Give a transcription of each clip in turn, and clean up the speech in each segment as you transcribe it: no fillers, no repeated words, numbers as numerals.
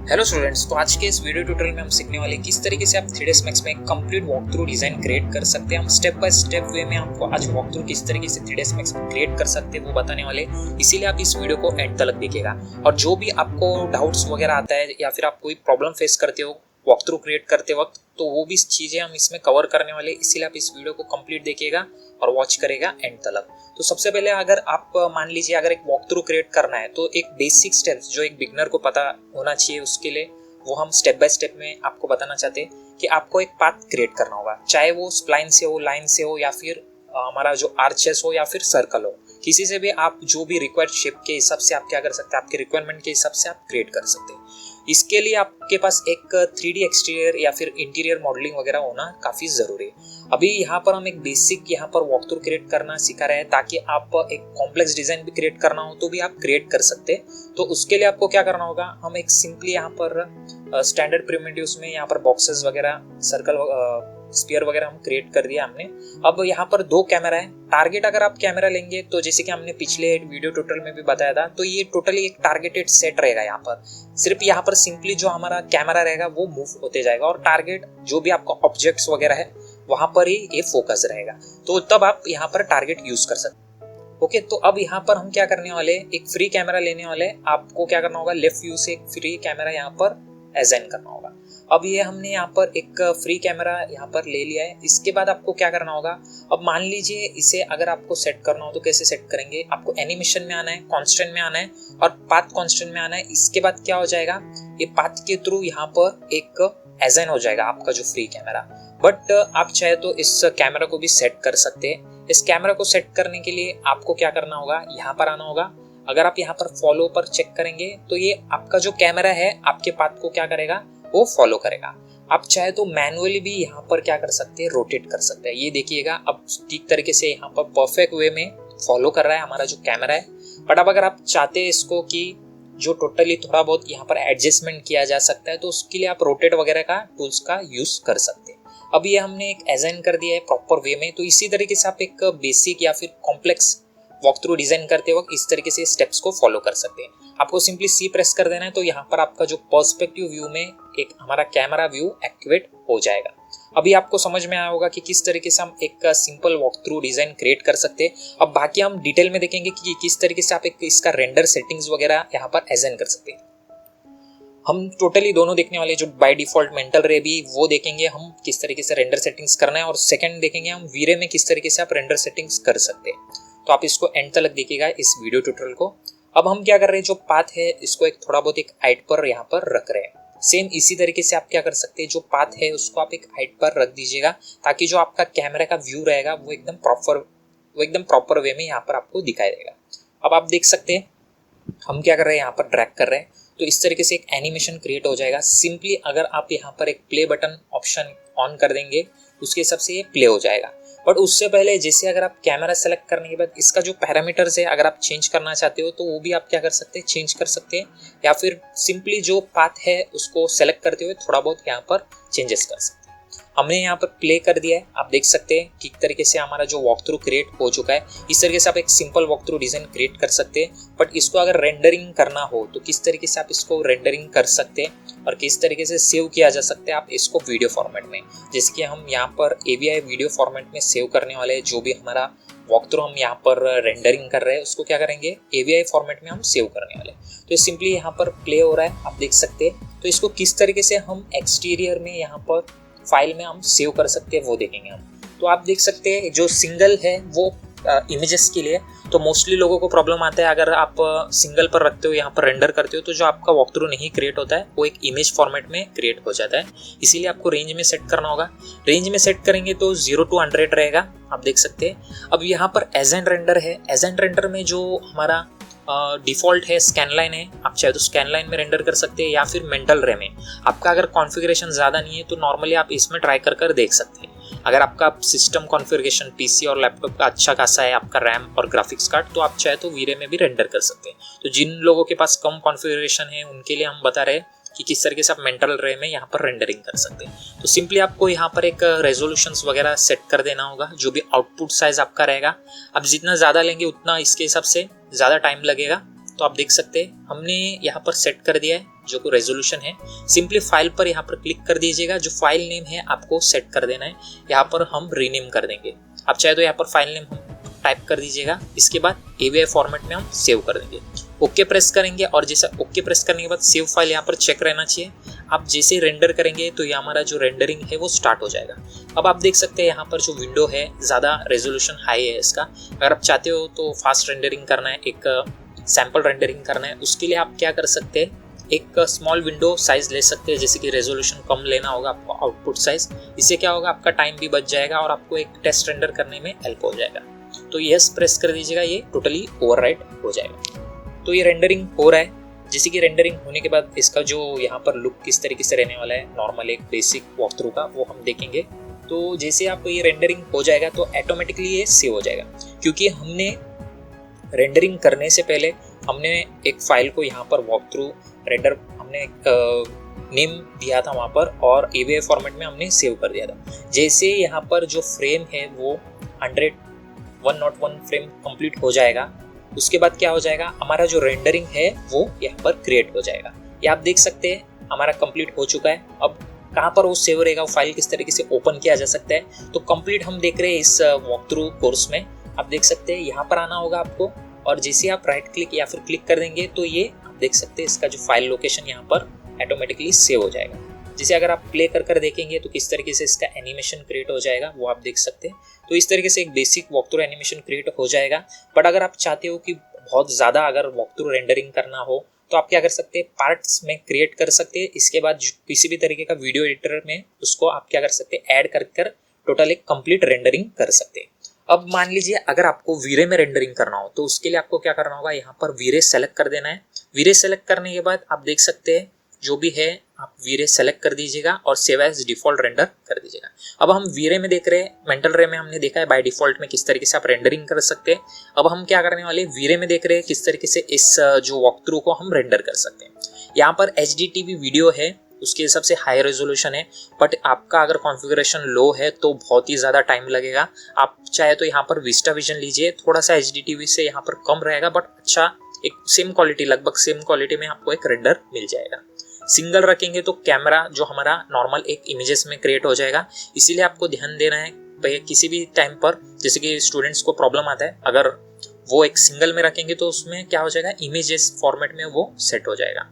Hello students, तो आज के इस वीडियो ट्यूटोरियल में हम सीखने वाले किस तरीके से आप 3ds Max में एक complete walk through design create कर सकते हैं। हम स्टेप बाय स्टेप वे में आपको आज वॉक थ्रू किस तरीके से 3ds Max में क्रिएट कर सकते हैं वो बताने वाले, इसीलिए आप इस वीडियो को एंड तक देखिएगा। और जो भी आपको डाउट्स वगैरह आता है या फिर आप कोई प्रॉब्लम फेस करते हो वॉक थ्रू क्रिएट करते वक्त, तो वो भी चीज़ें हम इसमें कवर करने वाले, इसीलिए आप इस वीडियो को कंप्लीट देखिएगा और वॉच करेगा एंड तक। तो सबसे पहले अगर आप मान लीजिए अगर एक वॉक थ्रू क्रिएट करना है तो एक बेसिक स्टेप्स जो एक बिगनर को पता होना चाहिए, उसके लिए वो हम स्टेप बाय स्टेप में आपको बताना चाहते हैं कि आपको एक पाथ क्रिएट करना होगा, चाहे वो स्प्लाइन से हो, लाइन से हो, या फिर हमारा जो आर्चेस हो या फिर सर्कल हो, किसी से भी आप जो भी रिक्वायर्ड शेप के हिसाब से आप क्या कर सकते हैं, आपके रिक्वायरमेंट के हिसाब से आप क्रिएट कर सकते हैं। इसके लिए आपके पास एक 3D एक्सटीरियर या फिर इंटीरियर मॉडलिंग वगैरह होना काफ़ी ज़रूरी है। अभी यहाँ पर हम एक बेसिक यहाँ पर वॉक थ्रू क्रिएट करना सिखा रहे हैं, ताकि आप एक कॉम्प्लेक्स डिज़ाइन भी क्रिएट करना हो तो भी आप क्रिएट कर सकते हैं। तो उसके लिए आपको क्या करना होगा, हम एक सिंपली यहाँ पर स्टैंडर्ड प्रिमिटिव्स में यहाँ पर बॉक्सेस वगैरह, सर्कल, स्फीयर वगैरह हम क्रिएट कर दिया हमने। अब यहाँ पर 2 कैमरा है। टारगेट अगर आप कैमरा लेंगे तो जैसे कि हमने पिछले वीडियो ट्यूटोरियल में भी बताया था, तो ये टोटली एक टारगेटेड सेट रहेगा। यहाँ पर सिर्फ यहाँ पर सिंपली जो हमारा कैमरा रहेगा वो मूव होते जाएगा और टारगेट जो भी आपका ऑब्जेक्ट्स वगैरह है वहां पर ही ये फोकस रहेगा। तो तब आप यहाँ पर टारगेट यूज कर सकते। ओके, तो अब यहाँ पर हम क्या करने वाले, एक फ्री कैमरा लेने वाले। आपको क्या करना होगा, लेफ्ट व्यू से एक फ्री कैमरा यहाँ पर असाइन करना होगा। अब ये हमने यहाँ पर एक फ्री कैमरा यहाँ पर ले लिया है। इसके बाद आपको क्या करना होगा, अब मान लीजिए इसे अगर आपको सेट करना हो तो कैसे सेट करेंगे, आपको एनिमेशन में आना है, कांस्टेंट में आना है और पाथ कांस्टेंट में आना है। इसके बाद क्या हो जाएगा, ये पाथ के थ्रू यहाँ पर एक असाइन हो जाएगा आपका जो फ्री कैमरा। बट आप चाहे तो इस कैमरा को भी सेट कर सकते हैं। इस कैमरा को सेट करने के लिए आपको क्या करना होगा, यहाँ पर आना होगा। अगर आप यहाँ पर फॉलो पर चेक करेंगे तो ये आपका जो कैमरा है आपके पाथ को क्या करेगा, वो फॉलो करेगा। आप चाहे तो मैनुअली भी यहाँ पर क्या कर सकते हैं, रोटेट कर सकते हैं। ये देखिएगा अब ठीक तरीके से यहाँ पर परफेक्ट वे में फॉलो कर रहा है हमारा जो कैमरा है। बट अब अगर आप चाहते हैं इसको कि जो टोटली थोड़ा बहुत यहाँ पर एडजस्टमेंट किया जा सकता है, तो उसके लिए आप रोटेट वगैरह का टूल्स का यूज कर सकते हैं। अब ये हमने एक असाइन कर दिया है प्रॉपर वे में। तो इसी तरीके से आप एक बेसिक या फिर कॉम्प्लेक्स वॉक थ्रू डिजाइन करते वक्त इस तरीके से स्टेप्स को फॉलो कर सकते हैं। आपको सिंपली सी प्रेस कर देना है, तो यहाँ पर आपका जो पर्सपेक्टिव व्यू में एक हमारा कैमरा व्यू एक्टिवेट हो जाएगा। अभी आपको समझ में आया होगा कि किस तरीके से हम एक simple walk through design create कर सकते हैं। अब बाकी हम डिटेल में देखेंगे कि किस तरीके से आप एक इसका रेंडर सेटिंग्स वगैरह यहाँ पर असाइन कर सकते हैं। हम टोटली दोनों देखने वाले, जो बाय डिफॉल्ट मेंटल रे भी वो देखेंगे हम किस तरीके से रेंडर सेटिंग्स करना है, और सेकंड देखेंगे हम वीरे में किस तरीके से आप रेंडर सेटिंग्स कर सकते हैं। तो आप इसको एंड तक देखिएगा इस वीडियो ट्यूटोरियल को। अब हम क्या कर रहे हैं, जो पाथ है इसको एक थोड़ा बहुत एक हाइट पर यहाँ पर रख रहे हैं। सेम इसी तरीके से आप क्या कर सकते हैं, जो पाथ है उसको आप एक हाइट पर रख दीजिएगा, ताकि जो आपका कैमरा का व्यू रहेगा वो एकदम प्रॉपर वे में यहाँ पर आपको दिखाई देगा। अब आप देख सकते हैं हम क्या कर रहे हैं, यहाँ पर ड्रैग कर रहे हैं, तो इस तरीके से एक एनिमेशन क्रिएट हो जाएगा। सिंपली अगर आप यहाँ पर एक प्ले बटन ऑप्शन ऑन कर देंगे, उसके हिसाब से ये प्ले हो जाएगा। बट उससे पहले जैसे अगर आप कैमरा सेलेक्ट करने के बाद इसका जो पैरामीटर्स है अगर आप चेंज करना चाहते हो, तो वो भी आप क्या कर सकते हैं, चेंज कर सकते हैं, या फिर सिंपली जो पाथ है उसको सेलेक्ट करते हुए थोड़ा बहुत यहाँ पर चेंजेस कर सकते हैं। हमने यहाँ पर प्ले कर दिया है, आप देख सकते हैं ठीक तरीके से हमारा जो वॉक थ्रू क्रिएट हो चुका है। इस तरीके से आप एक simple walk through design create कर सकते हैं। बट इसको अगर रेंडरिंग करना हो तो किस तरीके से आप इसको रेंडरिंग कर सकते हैं और किस तरीके से सेव किया जा सकता है आप इसको वीडियो फॉर्मेट में, जैसे कि हम यहाँ पर AVI वीडियो फॉर्मेट में सेव करने वाले हैं। जो भी हमारा वॉक थ्रू हम यहाँ पर रेंडरिंग कर रहे हैं उसको क्या करेंगे, AVI फॉर्मेट में हम सेव करने वाले। तो सिंपली यहाँ पर प्ले हो रहा है, आप देख सकते हैं। तो इसको किस तरीके से हम एक्सटीरियर में यहाँ पर फाइल में हम सेव कर सकते हैं वो देखेंगे हम। तो आप देख सकते हैं जो सिंगल है वो इमेजेस के लिए, तो मोस्टली लोगों को प्रॉब्लम आता है अगर आप सिंगल पर रखते हो, यहाँ पर रेंडर करते हो, तो जो आपका वॉक थ्रू नहीं क्रिएट होता है वो एक इमेज फॉर्मेट में क्रिएट हो जाता है। इसीलिए आपको रेंज में सेट करना होगा। रेंज में सेट करेंगे तो 0 to 100 रहेगा, आप देख सकते हैं। अब यहाँ पर असाइन रेंडर है। असाइन रेंडर में जो हमारा डिफ़ॉल्ट है स्कैन लाइन है, आप चाहे तो स्कैन लाइन में रेंडर कर सकते हैं या फिर मेंटल रे में। आपका अगर कॉन्फ़िगरेशन ज़्यादा नहीं है तो नॉर्मली आप इसमें ट्राई कर देख सकते हैं। अगर आपका सिस्टम कॉन्फ़िगरेशन PC और लैपटॉप का अच्छा खासा है, आपका रैम और ग्राफिक्स कार्ड, तो आप चाहे तो वीरे में भी रेंडर कर सकते हैं। तो जिन लोगों के पास कम कॉन्फ़िगरेशन है उनके लिए हम बता रहे हैं कि किस तरीके से आप मेंटल रे में यहाँ पर रेंडरिंग कर सकते हैं। तो सिंपली आपको यहाँ पर एक रेजोल्यूशंस वगैरह सेट कर देना होगा, जो भी आउटपुट साइज आपका रहेगा। आप जितना ज़्यादा लेंगे उतना इसके हिसाब से ज़्यादा टाइम लगेगा। तो आप देख सकते हैं हमने यहाँ पर सेट कर दिया है जो को रेजोल्यूशन है। सिंपली फाइल पर यहाँ पर क्लिक कर दीजिएगा, जो फाइल नेम है आपको सेट कर देना है। यहाँ पर हम रीनेम कर देंगे, आप चाहे तो यहाँ पर फाइल नेम हम टाइप कर दीजिएगा। इसके बाद AVI फॉर्मेट में हम सेव कर देंगे, ओके प्रेस करेंगे। और जैसा ओके प्रेस करने के बाद सेव फाइल यहाँ पर चेक रहना चाहिए। आप जैसे रेंडर करेंगे तो ये हमारा जो रेंडरिंग है वो स्टार्ट हो जाएगा। अब आप देख सकते हैं यहाँ पर जो विंडो है ज़्यादा रेजोल्यूशन हाई है इसका। अगर आप चाहते हो तो फास्ट रेंडरिंग करना है, एक सैम्पल रेंडरिंग करना है, उसके लिए आप क्या कर सकते हैं, एक स्मॉल विंडो साइज ले सकते हैं। जैसे कि रेजोल्यूशन कम लेना होगा आपको, आउटपुट साइज। इससे क्या होगा, आपका टाइम भी बच जाएगा और आपको एक टेस्ट रेंडर करने में हेल्प हो जाएगा। तो यस प्रेस कर दीजिएगा, ये टोटली ओवरराइट हो जाएगा। तो ये रेंडरिंग हो रहा है। जैसे कि रेंडरिंग होने के बाद इसका जो यहाँ पर लुक किस तरीके से रहने वाला है, नॉर्मल एक बेसिक वॉक थ्रू का, वो हम देखेंगे। तो जैसे आप ये रेंडरिंग हो जाएगा तो ऑटोमेटिकली ये सेव हो जाएगा, क्योंकि हमने रेंडरिंग करने से पहले हमने एक फाइल को यहाँ पर वॉक थ्रू रेंडर हमने नेम दिया था वहाँ पर, और AVI फॉर्मेट में हमने सेव कर दिया था। जैसे यहाँ पर जो फ्रेम है वो 101 फ्रेम कंप्लीट हो जाएगा, उसके बाद क्या हो जाएगा, हमारा जो रेंडरिंग है वो यहाँ पर क्रिएट हो जाएगा। ये आप देख सकते हैं हमारा कंप्लीट हो चुका है। अब कहाँ पर वो सेव रहेगा, वो फाइल किस तरीके से ओपन किया जा सकता है, तो कंप्लीट हम देख रहे हैं इस वॉक थ्रू कोर्स में। आप देख सकते हैं यहाँ पर आना होगा आपको, और जैसे आप राइट क्लिक या फिर क्लिक कर देंगे तो ये आप देख सकते हैं इसका जो फाइल लोकेशन यहाँ पर ऑटोमेटिकली सेव हो जाएगा। जैसे अगर आप प्ले कर देखेंगे तो किस तरीके से इसका एनिमेशन क्रिएट हो जाएगा वो आप देख सकते हैं। तो इस तरीके से एक basic walk through animation create हो जाएगा। बट अगर आप चाहते हो कि बहुत ज़्यादा अगर वॉक थ्रू रेंडरिंग करना हो तो आप क्या कर सकते हैं, पार्ट्स में क्रिएट कर सकते हैं। इसके बाद किसी भी तरीके का वीडियो एडिटर में उसको आप क्या कर सकते हैं, ऐड कर टोटल एक कंप्लीट रेंडरिंग कर सकते हैं। अब मान लीजिए अगर आपको वीरे में रेंडरिंग करना हो तो उसके लिए आपको क्या करना होगा, यहाँ पर वीरे सेलेक्ट कर देना है। वीरे सेलेक्ट करने के बाद आप देख सकते हैं जो भी है आप वीरे सेलेक्ट कर दीजिएगा और सेव एज डिफॉल्ट रेंडर कर दीजिएगा। अब हम वीरे में देख रहे हैं, मेंटल रे में हमने देखा है बाय डिफॉल्ट में किस तरीके से आप रेंडरिंग कर सकते हैं। अब हम क्या करने वाले, वीरे में देख रहे हैं किस तरीके से इस जो वॉक थ्रू को हम रेंडर कर सकते हैं। यहाँ पर HDTV वीडियो है, उसके हिसाब से हाई रेजोल्यूशन है, बट आपका अगर कॉन्फ़िगरेशन लो है तो बहुत ही ज़्यादा टाइम लगेगा। आप चाहे तो यहाँ पर विस्टा विजन लीजिए, थोड़ा सा HDTV से यहाँ पर कम रहेगा, बट अच्छा एक सेम क्वालिटी, लगभग सेम क्वालिटी में आपको एक रेंडर मिल जाएगा। सिंगल रखेंगे तो कैमरा जो हमारा नॉर्मल एक इमेजेस में क्रिएट हो जाएगा। इसीलिए आपको ध्यान देना है भाई, किसी भी टाइम पर जैसे कि स्टूडेंट्स को प्रॉब्लम आता है, अगर वो एक सिंगल में रखेंगे तो उसमें क्या हो जाएगा, इमेजेस फॉर्मेट में वो सेट हो जाएगा।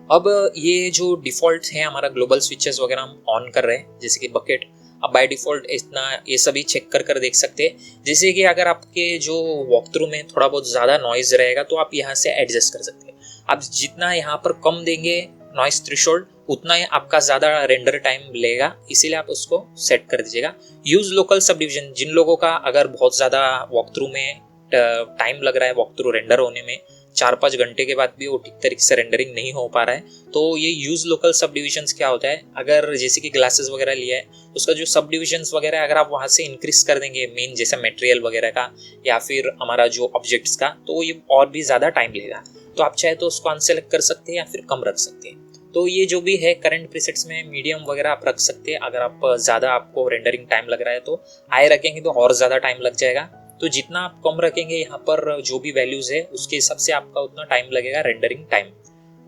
अब ये जो डिफ़ॉल्ट है हमारा ग्लोबल स्विचेस वगैरह हम ऑन कर रहे हैं, जैसे कि बकेट। अब बाय डिफ़ॉल्ट इतना ये सभी चेक कर देख सकते हैं। जैसे कि अगर आपके जो वॉक थ्रू में थोड़ा बहुत ज़्यादा नॉइज़ रहेगा तो आप यहाँ से एडजस्ट कर सकते हैं। आप जितना यहाँ पर कम देंगे नॉइज़ थ्रेशोल्ड, उतना ही आपका ज़्यादा रेंडर टाइम लेगा, इसीलिए आप उसको सेट कर दीजिएगा। यूज़ लोकल सब डिवीजन, जिन लोगों का अगर बहुत ज़्यादा वॉक थ्रू में टाइम लग रहा है, वॉक थ्रू रेंडर होने में 4-5 घंटे के बाद भी वो ठीक तरीके से रेंडरिंग नहीं हो पा रहा है, तो ये यूज़ लोकल सब डिविजन्स क्या होता है, अगर जैसे कि ग्लासेस वगैरह लिया है उसका जो सब डिविजन्स वगैरह अगर आप वहाँ से इंक्रीज कर देंगे, मेन जैसा मटेरियल वगैरह का या फिर हमारा जो ऑब्जेक्ट्स का, तो ये और भी ज़्यादा टाइम लेगा। तो आप चाहे तो उसको अनसेलेक्ट कर सकते हैं या फिर कम रख सकते हैं। तो ये जो भी है करंट प्रीसेट्स में मीडियम वगैरह आप रख सकते हैं। अगर आप ज़्यादा आपको रेंडरिंग टाइम लग रहा है तो हाई रखेंगे तो और ज़्यादा टाइम लग जाएगा। तो जितना आप कम रखेंगे यहाँ पर जो भी वैल्यूज़ है उसके हिसाब से आपका उतना टाइम लगेगा रेंडरिंग टाइम।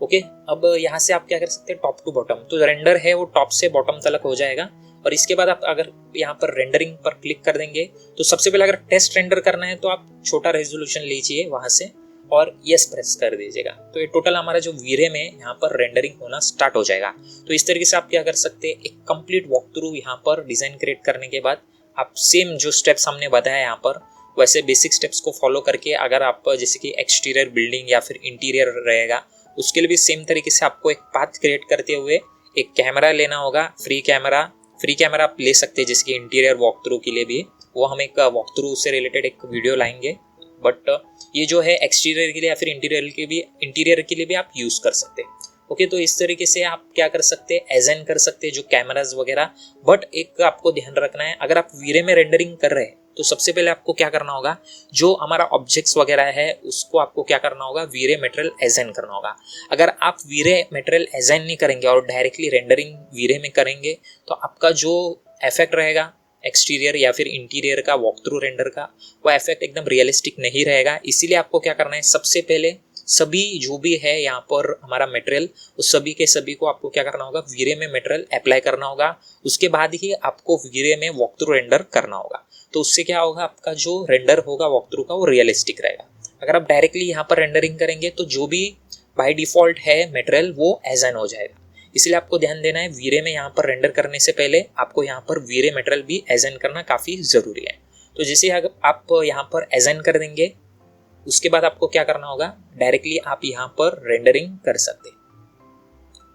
ओके, अब यहाँ से आप क्या कर सकते हैं, टॉप टू बॉटम, तो रेंडर है वो टॉप से बॉटम तक हो जाएगा। और इसके बाद आप अगर यहाँ पर रेंडरिंग पर क्लिक कर देंगे तो सबसे पहले अगर टेस्ट रेंडर करना है तो आप छोटा रेजोल्यूशन लीजिए वहाँ से और यस प्रेस कर दीजिएगा। तो ये टोटल हमारा जो वीरे में यहाँ पर रेंडरिंग होना स्टार्ट हो जाएगा। तो इस तरीके से आप क्या कर सकते हैं, एक कंप्लीट वॉक थ्रू यहाँ पर डिज़ाइन क्रिएट करने के बाद आप सेम जो स्टेप्स हमने बताया यहाँ पर वैसे बेसिक स्टेप्स को फॉलो करके, अगर आप जैसे कि एक्सटीरियर बिल्डिंग या फिर इंटीरियर रहेगा उसके लिए भी सेम तरीके से आपको एक पाथ क्रिएट करते हुए एक कैमरा लेना होगा। फ्री कैमरा आप ले सकते हैं, जैसे कि इंटीरियर वॉक थ्रू के लिए भी, वो हम एक वॉक थ्रू से रिलेटेड एक वीडियो लाएंगे। बट ये जो है एक्सटीरियर के लिए या फिर इंटीरियर के लिए भी आप यूज़ कर सकते हैं। ओके, तो इस तरीके से आप क्या कर सकते हैं, एजेंट कर सकते हैं जो कैमराज वगैरह। बट एक आपको ध्यान रखना है, अगर आप वीरे में रेंडरिंग कर रहे हैं तो सबसे पहले आपको क्या करना होगा, जो हमारा ऑब्जेक्ट्स वगैरह है उसको आपको क्या करना होगा, वीरे मटेरियल एजेंट करना होगा। अगर आप वीरे मटेरियल एजेंट नहीं करेंगे और डायरेक्टली रेंडरिंग वीरे में करेंगे तो आपका जो इफेक्ट रहेगा एक्सटीरियर या फिर इंटीरियर का वॉक थ्रू रेंडर का वो इफेक्ट एकदम रियलिस्टिक नहीं रहेगा। इसीलिए आपको क्या करना है, सबसे पहले सभी जो भी है यहाँ पर हमारा मटेरियल, उस सभी के सभी को आपको क्या करना होगा, वीरे में मटेरियल अप्लाई करना होगा। उसके बाद ही आपको वीरे में वॉक थ्रू रेंडर करना होगा। तो उससे क्या होगा, आपका जो रेंडर होगा वॉक थ्रू का वो रियलिस्टिक रहेगा। अगर आप डायरेक्टली यहाँ पर रेंडरिंग करेंगे तो जो भी बाय डिफॉल्ट है मटेरियल वो एजाइन हो जाएगा। इसलिए आपको ध्यान देना है, वीरे में यहाँ पर रेंडर करने से पहले आपको यहाँ पर वीरे मटेरियल भी एजाइन करना काफ़ी ज़रूरी है। तो जैसे आप यहाँ पर एजाइन कर देंगे, उसके बाद आपको क्या करना होगा, डायरेक्टली आप यहाँ पर रेंडरिंग कर सकते हैं।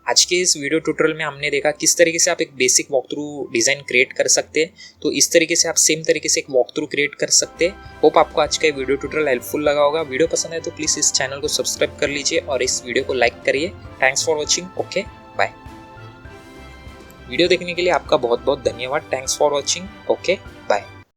आज के इस वीडियो ट्यूटोरियल में हमने देखा किस तरीके से आप एक basic walk through design create कर सकते हैं। तो इस तरीके से आप सेम तरीके से एक वॉक थ्रू क्रिएट कर सकते हैं। होप आपको आज का वीडियो ट्यूटोरियल हेल्पफुल लगा होगा। वीडियो पसंद है तो प्लीज़ इस चैनल को सब्सक्राइब कर लीजिए और इस वीडियो को लाइक करिए। Thanks for watching. Okay, bye. Video देखने के लिए आपका बहुत बहुत धन्यवाद। Thanks for watching. Okay, bye.